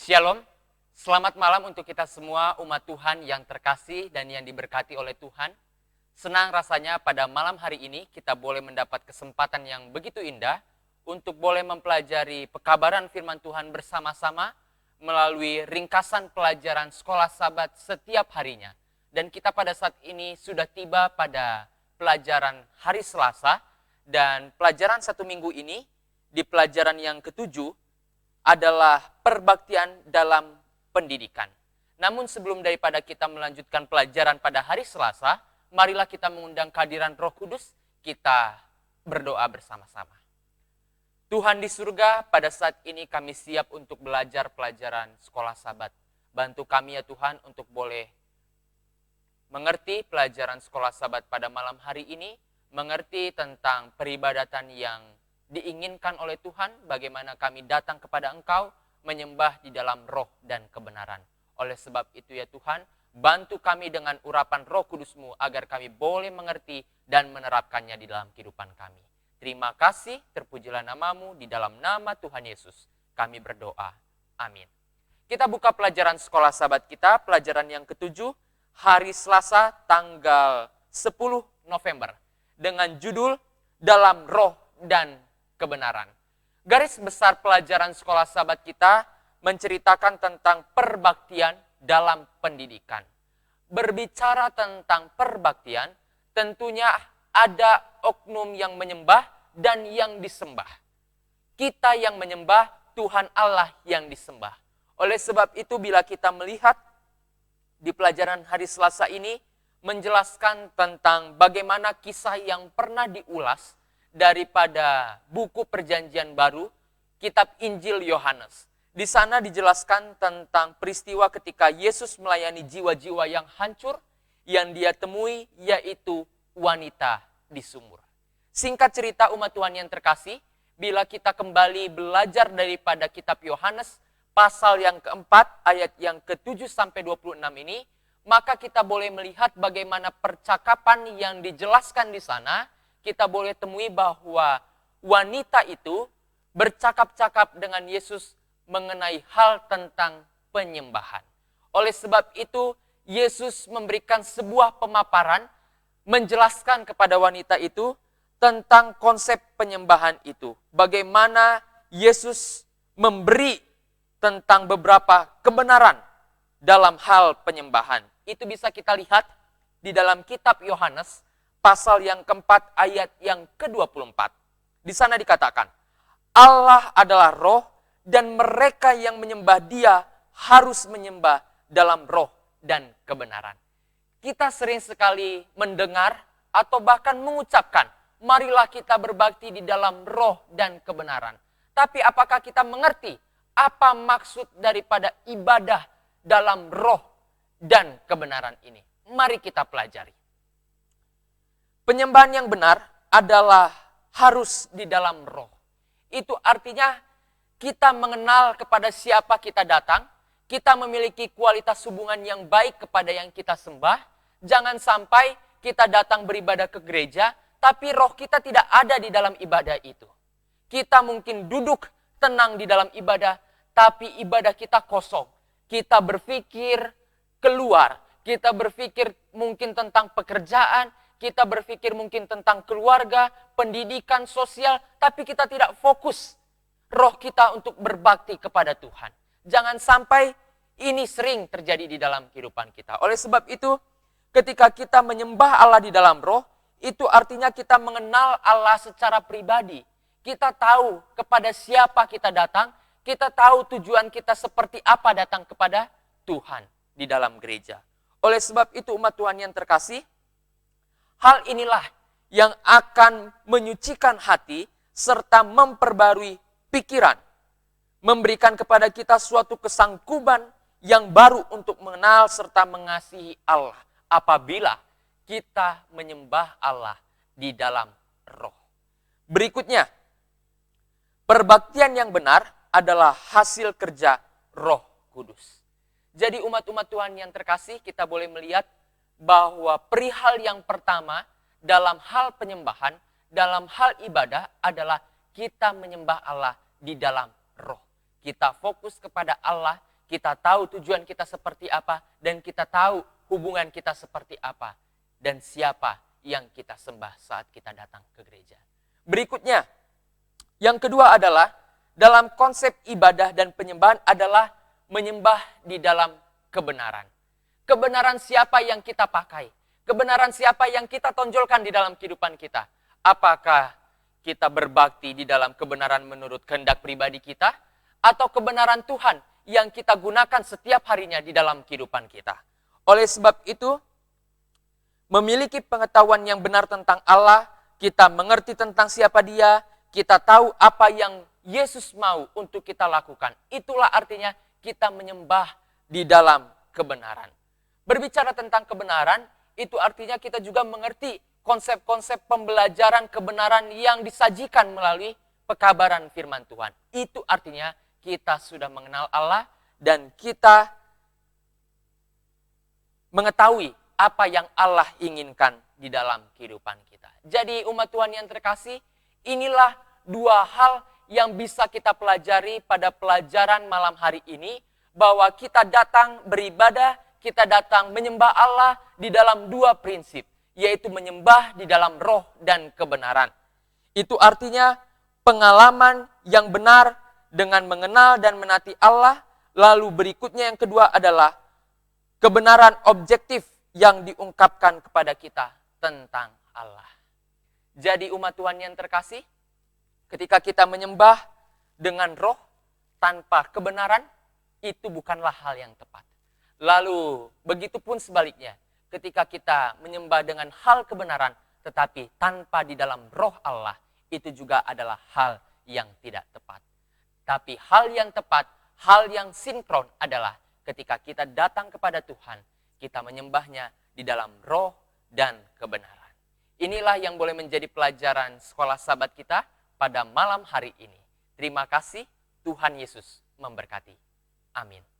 Shalom, selamat malam untuk kita semua umat Tuhan yang terkasih dan yang diberkati oleh Tuhan. Senang rasanya pada malam hari ini kita boleh mendapat kesempatan yang begitu indah untuk boleh mempelajari pekabaran firman Tuhan bersama-sama melalui ringkasan pelajaran sekolah Sabat setiap harinya. Dan kita pada saat ini sudah tiba pada pelajaran hari Selasa, dan pelajaran satu minggu ini di pelajaran yang ketujuh adalah perbaktian dalam pendidikan. Namun sebelum daripada kita melanjutkan pelajaran pada hari Selasa, marilah kita mengundang kehadiran Roh Kudus, kita berdoa bersama-sama. Tuhan di surga, pada saat ini kami siap untuk belajar pelajaran sekolah Sabat. Bantu kami ya Tuhan untuk boleh mengerti pelajaran sekolah Sabat pada malam hari ini, mengerti tentang peribadatan yang diinginkan oleh Tuhan, bagaimana kami datang kepada Engkau, menyembah di dalam roh dan kebenaran. Oleh sebab itu ya Tuhan, bantu kami dengan urapan Roh Kudus-Mu agar kami boleh mengerti dan menerapkannya di dalam kehidupan kami. Terima kasih, terpujilah nama-Mu, di dalam nama Tuhan Yesus kami berdoa. Amin. Kita buka pelajaran sekolah Sabat kita, pelajaran yang ketujuh, hari Selasa tanggal 10 November, dengan judul Dalam Roh dan Kebenaran. Garis besar pelajaran sekolah Sabat kita menceritakan tentang perbaktian dalam pendidikan. Berbicara tentang perbaktian, tentunya ada oknum yang menyembah dan yang disembah. Kita yang menyembah, Tuhan Allah yang disembah. Oleh sebab itu bila kita melihat di pelajaran hari Selasa ini menjelaskan tentang bagaimana kisah yang pernah diulas daripada buku Perjanjian Baru, kitab Injil Yohanes. Di sana dijelaskan tentang peristiwa ketika Yesus melayani jiwa-jiwa yang hancur, yang dia temui yaitu wanita di sumur. Singkat cerita umat Tuhan yang terkasih, bila kita kembali belajar daripada kitab Yohanes, pasal yang keempat, ayat yang ke-7 sampai 26 ini, maka kita boleh melihat bagaimana percakapan yang dijelaskan di sana. Kita boleh temui bahwa wanita itu bercakap-cakap dengan Yesus mengenai hal tentang penyembahan. Oleh sebab itu, Yesus memberikan sebuah pemaparan, menjelaskan kepada wanita itu tentang konsep penyembahan itu. Bagaimana Yesus memberi tentang beberapa kebenaran dalam hal penyembahan. Itu bisa kita lihat di dalam kitab Yohanes, pasal yang keempat, ayat yang ke-24. Di sana dikatakan, Allah adalah roh dan mereka yang menyembah dia harus menyembah dalam roh dan kebenaran. Kita sering sekali mendengar atau bahkan mengucapkan, marilah kita berbakti di dalam roh dan kebenaran. Tapi apakah kita mengerti apa maksud daripada ibadah dalam roh dan kebenaran ini? Mari kita pelajari. Penyembahan yang benar adalah harus di dalam roh. Itu artinya kita mengenal kepada siapa kita datang, kita memiliki kualitas hubungan yang baik kepada yang kita sembah. Jangan sampai kita datang beribadah ke gereja, tapi roh kita tidak ada di dalam ibadah itu. Kita mungkin duduk tenang di dalam ibadah, tapi ibadah kita kosong. Kita berpikir keluar, kita berpikir mungkin tentang pekerjaan, kita berpikir mungkin tentang keluarga, pendidikan, sosial, tapi kita tidak fokus roh kita untuk berbakti kepada Tuhan. Jangan sampai ini sering terjadi di dalam kehidupan kita. Oleh sebab itu, ketika kita menyembah Allah di dalam roh, itu artinya kita mengenal Allah secara pribadi. Kita tahu kepada siapa kita datang, kita tahu tujuan kita seperti apa datang kepada Tuhan di dalam gereja. Oleh sebab itu umat Tuhan yang terkasih, hal inilah yang akan menyucikan hati serta memperbarui pikiran. Memberikan kepada kita suatu kesanggupan yang baru untuk mengenal serta mengasihi Allah. Apabila kita menyembah Allah di dalam roh. Berikutnya, perbaktian yang benar adalah hasil kerja Roh Kudus. Jadi umat-umat Tuhan yang terkasih, kita boleh melihat bahwa perihal yang pertama dalam hal penyembahan, dalam hal ibadah adalah kita menyembah Allah di dalam roh. Kita fokus kepada Allah, kita tahu tujuan kita seperti apa, dan kita tahu hubungan kita seperti apa, dan siapa yang kita sembah saat kita datang ke gereja. Berikutnya, yang kedua adalah dalam konsep ibadah dan penyembahan adalah menyembah di dalam kebenaran. Kebenaran siapa yang kita pakai? Kebenaran siapa yang kita tonjolkan di dalam kehidupan kita? Apakah kita berbakti di dalam kebenaran menurut kehendak pribadi kita? Atau kebenaran Tuhan yang kita gunakan setiap harinya di dalam kehidupan kita? Oleh sebab itu, memiliki pengetahuan yang benar tentang Allah, kita mengerti tentang siapa Dia, kita tahu apa yang Yesus mau untuk kita lakukan. Itulah artinya kita menyembah di dalam kebenaran. Berbicara tentang kebenaran, itu artinya kita juga mengerti konsep-konsep pembelajaran kebenaran yang disajikan melalui pekabaran firman Tuhan. Itu artinya kita sudah mengenal Allah dan kita mengetahui apa yang Allah inginkan di dalam kehidupan kita. Jadi umat Tuhan yang terkasih, inilah dua hal yang bisa kita pelajari pada pelajaran malam hari ini, bahwa kita datang beribadah, kita datang menyembah Allah di dalam dua prinsip, yaitu menyembah di dalam roh dan kebenaran. Itu artinya pengalaman yang benar dengan mengenal dan menaati Allah. Lalu berikutnya yang kedua adalah kebenaran objektif yang diungkapkan kepada kita tentang Allah. Jadi umat Tuhan yang terkasih, ketika kita menyembah dengan roh tanpa kebenaran, itu bukanlah hal yang tepat. Lalu begitu pun sebaliknya, ketika kita menyembah dengan hal kebenaran tetapi tanpa di dalam roh Allah, itu juga adalah hal yang tidak tepat. Tapi hal yang tepat, hal yang sinkron adalah ketika kita datang kepada Tuhan, kita menyembahnya di dalam roh dan kebenaran. Inilah yang boleh menjadi pelajaran sekolah sahabat kita pada malam hari ini. Terima kasih, Tuhan Yesus memberkati. Amin.